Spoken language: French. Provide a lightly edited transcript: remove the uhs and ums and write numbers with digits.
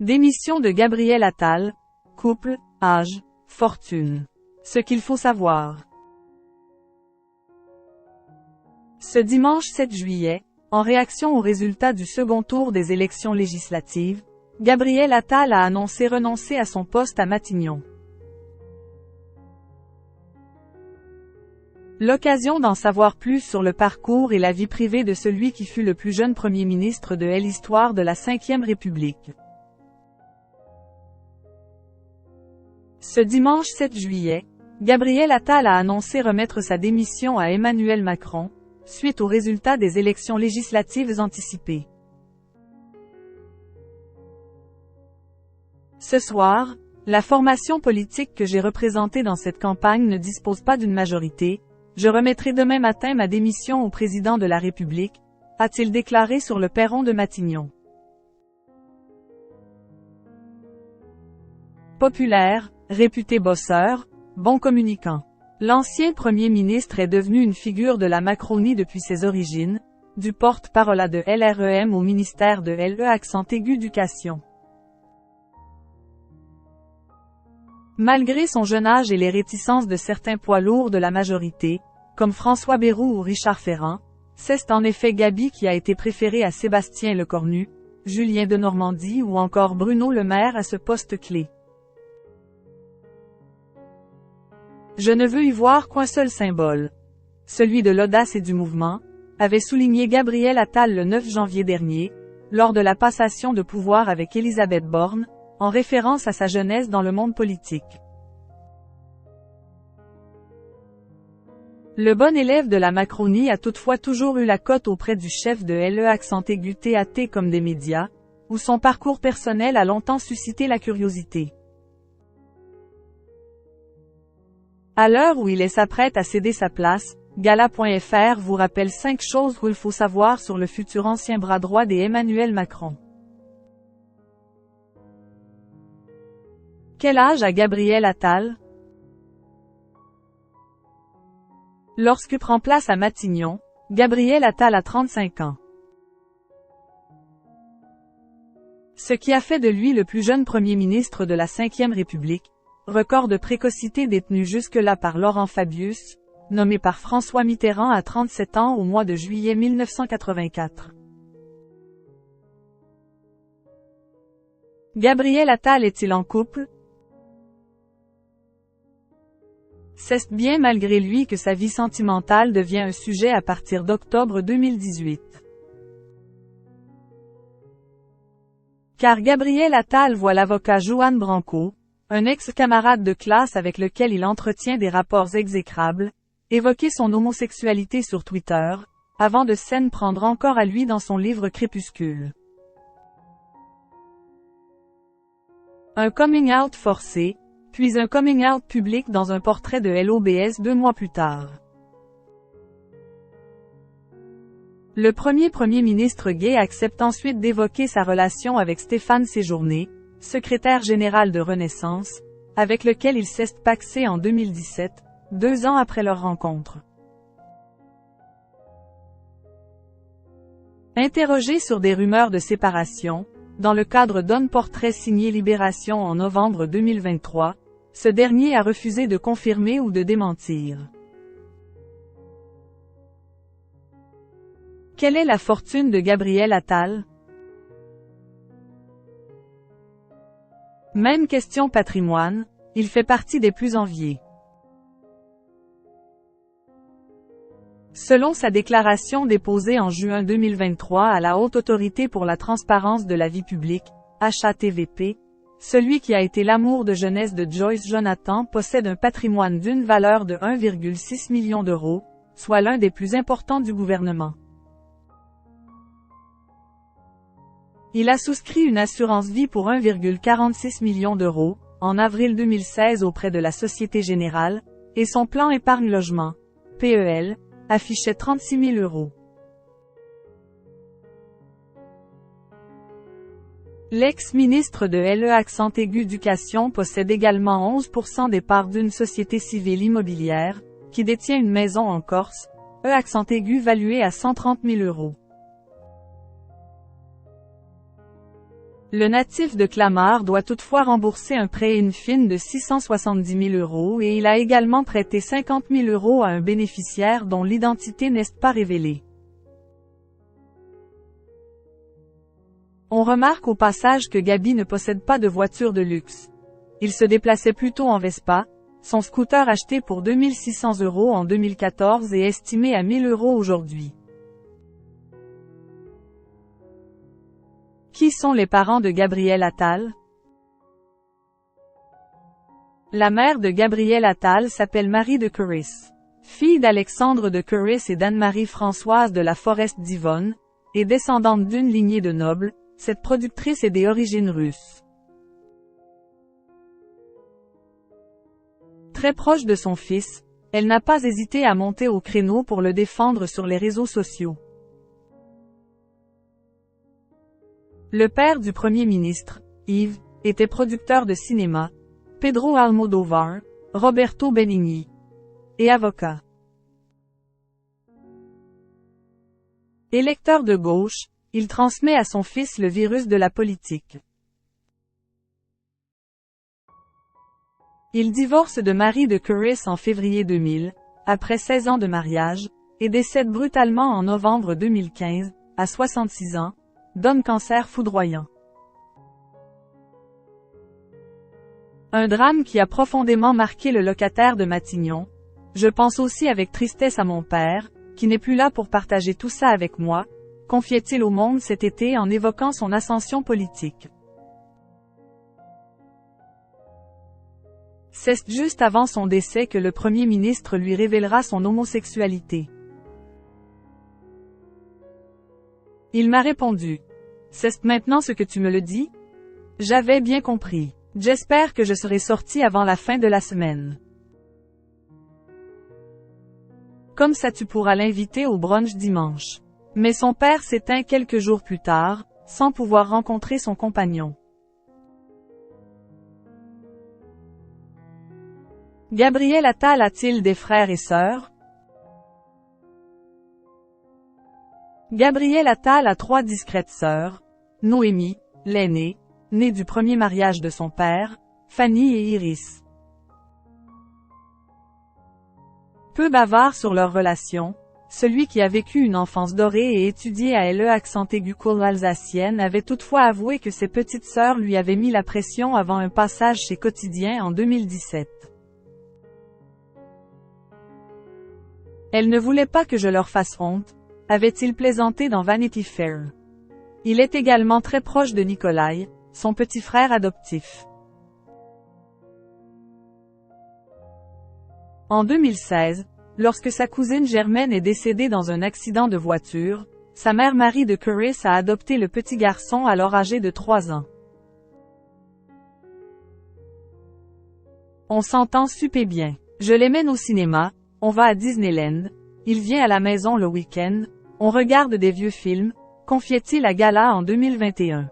Démission de Gabriel Attal. Couple, âge, fortune. Ce qu'il faut savoir. Ce dimanche 7 juillet, en réaction aux résultats du second tour des élections législatives, Gabriel Attal a annoncé renoncer à son poste à Matignon. L'occasion d'en savoir plus sur le parcours et la vie privée de celui qui fut le plus jeune Premier ministre de l'histoire de la Ve République. Ce dimanche 7 juillet, Gabriel Attal a annoncé remettre sa démission à Emmanuel Macron, suite aux résultats des élections législatives anticipées. Ce soir, la formation politique que j'ai représentée dans cette campagne ne dispose pas d'une majorité. Je remettrai demain matin ma démission au président de la République, a-t-il déclaré sur le perron de Matignon. Populaire, réputé bosseur, bon communicant. L'ancien Premier ministre est devenu une figure de la Macronie depuis ses origines, du porte-parole de LREM au ministère de l'Éducation. Malgré son jeune âge et les réticences de certains poids lourds de la majorité, comme François Bayrou ou Richard Ferrand, c'est en effet Gabi qui a été préféré à Sébastien Lecornu, Julien Denormandie ou encore Bruno Le Maire à ce poste clé. Je ne veux y voir qu'un seul symbole. Celui de l'audace et du mouvement, avait souligné Gabriel Attal le 9 janvier dernier, lors de la passation de pouvoir avec Élisabeth Borne, en référence à sa jeunesse dans le monde politique. Le bon élève de la Macronie a toutefois toujours eu la cote auprès du chef de l'Éducation comme des médias, où son parcours personnel a longtemps suscité la curiosité. À l'heure où il s'apprête à céder sa place, Gala.fr vous rappelle 5 choses qu'il faut savoir sur le futur ancien bras droit d'Emmanuel Macron. Quel âge a Gabriel Attal? Lorsque prend place à Matignon, Gabriel Attal a 35 ans. Ce qui a fait de lui le plus jeune Premier ministre de la Ve République, record de précocité détenu jusque-là par Laurent Fabius, nommé par François Mitterrand à 37 ans au mois de juillet 1984. Gabriel Attal est-il en couple? C'est bien malgré lui que sa vie sentimentale devient un sujet à partir d'octobre 2018. Car Gabriel Attal voit l'avocat Juan Branco, un ex-camarade de classe avec lequel il entretient des rapports exécrables, évoquer son homosexualité sur Twitter, avant de s'en prendre encore à lui dans son livre Crépuscule. Un coming-out forcé, puis un coming-out public dans un portrait de l'OBS 2 mois plus tard. Le Premier ministre gay accepte ensuite d'évoquer sa relation avec Stéphane Séjourné, secrétaire général de Renaissance, avec lequel il s'est pacsé en 2017, 2 ans après leur rencontre. Interrogé sur des rumeurs de séparation, dans le cadre d'un portrait signé Libération en novembre 2023, ce dernier a refusé de confirmer ou de démentir. Quelle est la fortune de Gabriel Attal? Même question patrimoine, il fait partie des plus enviés. Selon sa déclaration déposée en juin 2023 à la Haute Autorité pour la transparence de la vie publique, HATVP, celui qui a été l'amour de jeunesse de Joyce Jonathan possède un patrimoine d'une valeur de 1,6 million d'euros, soit l'un des plus importants du gouvernement. Il a souscrit une assurance vie pour 1,46 million d'euros, en avril 2016 auprès de la Société Générale, et son plan épargne-logement, PEL, affichait 36 000 euros. L'ex-ministre de l'Éducation possède également 11% des parts d'une société civile immobilière, qui détient une maison en Corse, valuée à 130 000 euros. Le natif de Clamart doit toutefois rembourser un prêt in-fine de 670 000 € et il a également prêté 50 000 € à un bénéficiaire dont l'identité n'est pas révélée. On remarque au passage que Gabi ne possède pas de voiture de luxe. Il se déplaçait plutôt en Vespa, son scooter acheté pour 2 600 € en 2014 est estimé à 1 000 € aujourd'hui. Qui sont les parents de Gabriel Attal? La mère de Gabriel Attal s'appelle Marie de Curis. Fille d'Alexandre de Curis et d'Anne-Marie Françoise de la Forest d'Yvonne, et descendante d'une lignée de nobles, cette productrice est des origines russes. Très proche de son fils, elle n'a pas hésité à monter au créneau pour le défendre sur les réseaux sociaux. Le père du Premier ministre, Yves, était producteur de cinéma, Pedro Almodóvar, Roberto Benigni, et avocat. Électeur de gauche, il transmet à son fils le virus de la politique. Il divorce de Marie de Curis en février 2000, après 16 ans de mariage, et décède brutalement en novembre 2015, à 66 ans, d'un cancer foudroyant. Un drame qui a profondément marqué le locataire de Matignon. Je pense aussi avec tristesse à mon père, qui n'est plus là pour partager tout ça avec moi, confiait-il au Monde cet été en évoquant son ascension politique. C'est juste avant son décès que le Premier ministre lui révélera son homosexualité. Il m'a répondu. C'est maintenant ce que tu me le dis? J'avais bien compris. J'espère que je serai sorti avant la fin de la semaine. Comme ça tu pourras l'inviter au brunch dimanche. Mais son père s'éteint quelques jours plus tard, sans pouvoir rencontrer son compagnon. Gabriel Attal a-t-il des frères et sœurs? Gabriel Attal a 3 discrètes sœurs, Noémie, l'aînée, née du premier mariage de son père, Fanny et Iris. Peu bavard sur leur relation, celui qui a vécu une enfance dorée et étudié à l'E accent aigu cour alsacienne avait toutefois avoué que ses petites sœurs lui avaient mis la pression avant un passage chez Quotidien en 2017. Elle ne voulait pas que je leur fasse honte, avait-il plaisanté dans Vanity Fair. Il est également très proche de Nikolai, son petit frère adoptif. En 2016, lorsque sa cousine Germaine est décédée dans un accident de voiture, sa mère Marie de Curis a adopté le petit garçon alors âgé de 3 ans. On s'entend super bien. Je l'emmène au cinéma, on va à Disneyland, il vient à la maison le week-end, on regarde des vieux films, confiait-il à Gala en 2021.